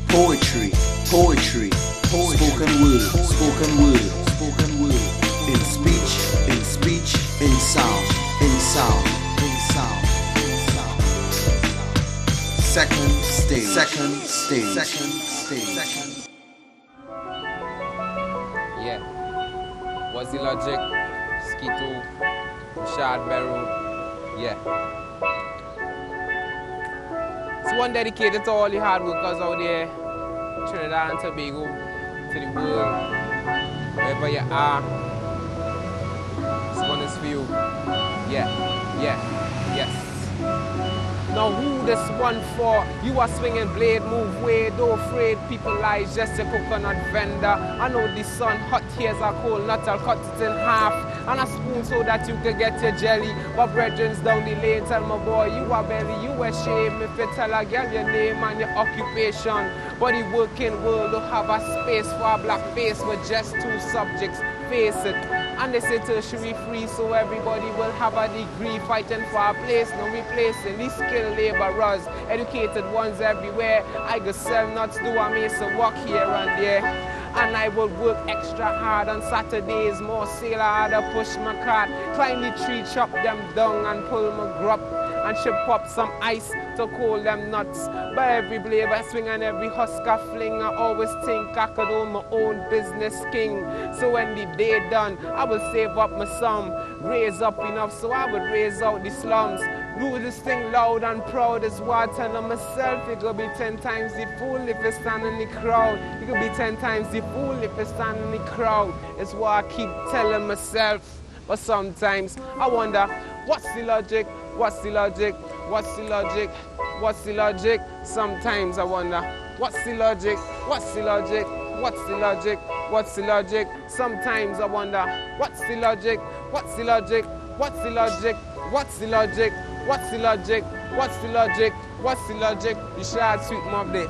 Poetry, poetry, spoken word, spoken word, spoken word. In speech, in speech, in sound, in sound, in sound, in sound. Second stage, second stage, second stage, second. Yeah. What's the logic? Skito, Rashad Beru. Yeah. It's one dedicated to all the hard workers out there, Trinidad and Tobago, to the world, wherever you are. This one is for you. Yeah, yeah, yes. Now who this one for? You are swinging blade, move way, don't afraid. People lies, just a coconut vendor. I know the sun hot, here's a cold nut, I'll cut it in half. And a spoon so that you can get your jelly. But brethren's down the lane, tell my boy, you are belly, you ashamed. If you tell a girl your name and your occupation. But the working world don't have a space for a black face with just two subjects, face it. And they say tertiary free, so everybody will have a degree fighting for a place, no replacing these skilled laborers, educated ones everywhere. I go sell nuts, do a mason walk here and there. And I will work extra hard on Saturdays, more sailor harder, push my cart, climb the tree, chop them down and pull my grub and chip up some ice to cool them nuts. But every blade I swing and every husker fling, I always think I could own my own business king. So when the day done, I will save up my sum, raise up enough so I would raise out the slums. Do this thing loud and proud is what I tell myself. It could be 10 times the fool if you stand in the crowd. It could be 10 times the fool if you stand in the crowd. It's what I keep telling myself. But sometimes I wonder, what's the logic? What's the logic? What's the logic? What's the logic? Sometimes I wonder, what's the logic? What's the logic? What's the logic? What's the logic? Sometimes I wonder, what's the logic? What's the logic? What's the logic? What's the logic? What's the logic? What's the logic? What's the logic? You should have sweet mob day.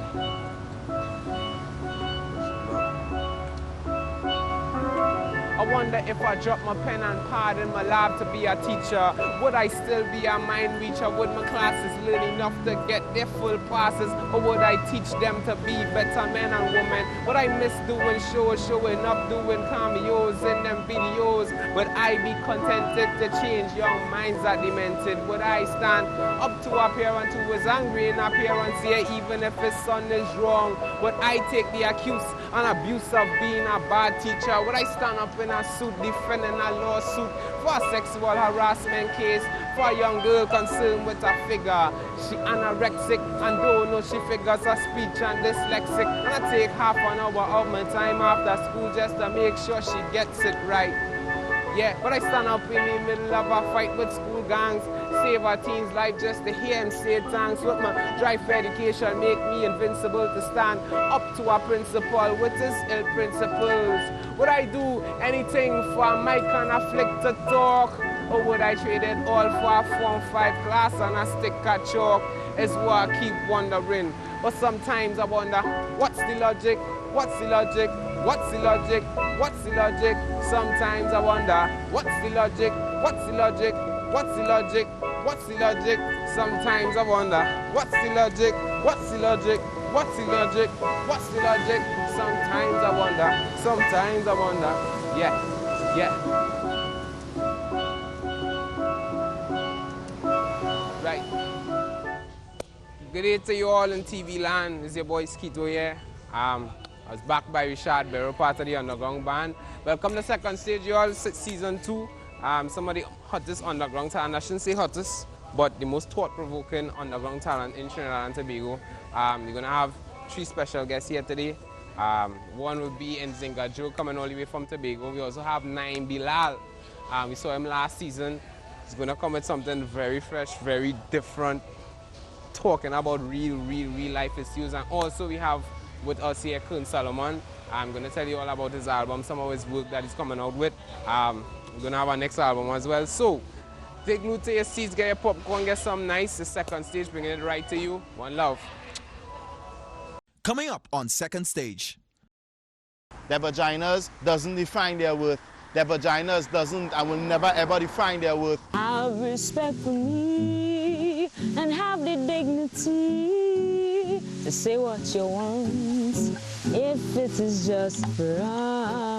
I wonder if I drop my pen and pad in my lab to be a teacher, would I still be a mind reacher? Would my classes learn enough to get their full passes? Or would I teach them to be better men and women? Would I miss doing shows, showing up, doing cameos in them videos? Would I be contented to change young minds that demented? Would I stand up to a parent who is angry in appearance here, even if his son is wrong? Would I take the accuse and abuse of being a bad teacher? Would I stand up in a suit defending a lawsuit for a sexual harassment case for a young girl concerned with her figure? She anorexic and don't know she figures her speech and dyslexic, and I take half an hour of my time after school just to make sure she gets it right. Yeah, but I stand up in the middle of a fight with school gangs, save our teens' life just to hear him say thanks. With my drive for education make me invincible to stand up to a principal with his ill principles. Would I do anything for a mic and a flick to talk? Or would I trade it all for a Form 5 class and a stick of chalk? Is what I keep wondering. But sometimes I wonder, what's the logic? What's the logic? What's the logic? What's the logic? Sometimes I wonder, what's the logic? What's the logic? What's the logic? What's the logic? Sometimes I wonder, what's the logic? What's the logic? What's the logic? What's the logic? Sometimes I wonder, sometimes I wonder. Yeah, yeah. Right. Good day to you all in TV land. It's your boy Skito here. I was backed by Rashad Beru, part of the Underground Band. Welcome to Second Stage, you all, season 2. Some of the hottest underground talent, I shouldn't say hottest, but the most thought-provoking underground talent in Trinidad and Tobago. We're going to have 3 special guests here today. One will be Nzinga Joe, coming all the way from Tobago. We also have Naim Bilal. We saw him last season. He's going to come with something very fresh, very different, talking about real life issues. And also we have with us here Kern Solomon. I'm going to tell you all about his album, some of his work that he's coming out with. We're going to have our next album as well. So, take glued to your seats, get your popcorn, get some nice. The Second Stage, bringing it right to you. One love. Coming up on Second Stage. Their vaginas doesn't define their worth. Their vaginas doesn't and will never ever define their worth. Have respect for me and have the dignity free to say what you want if it is just for us.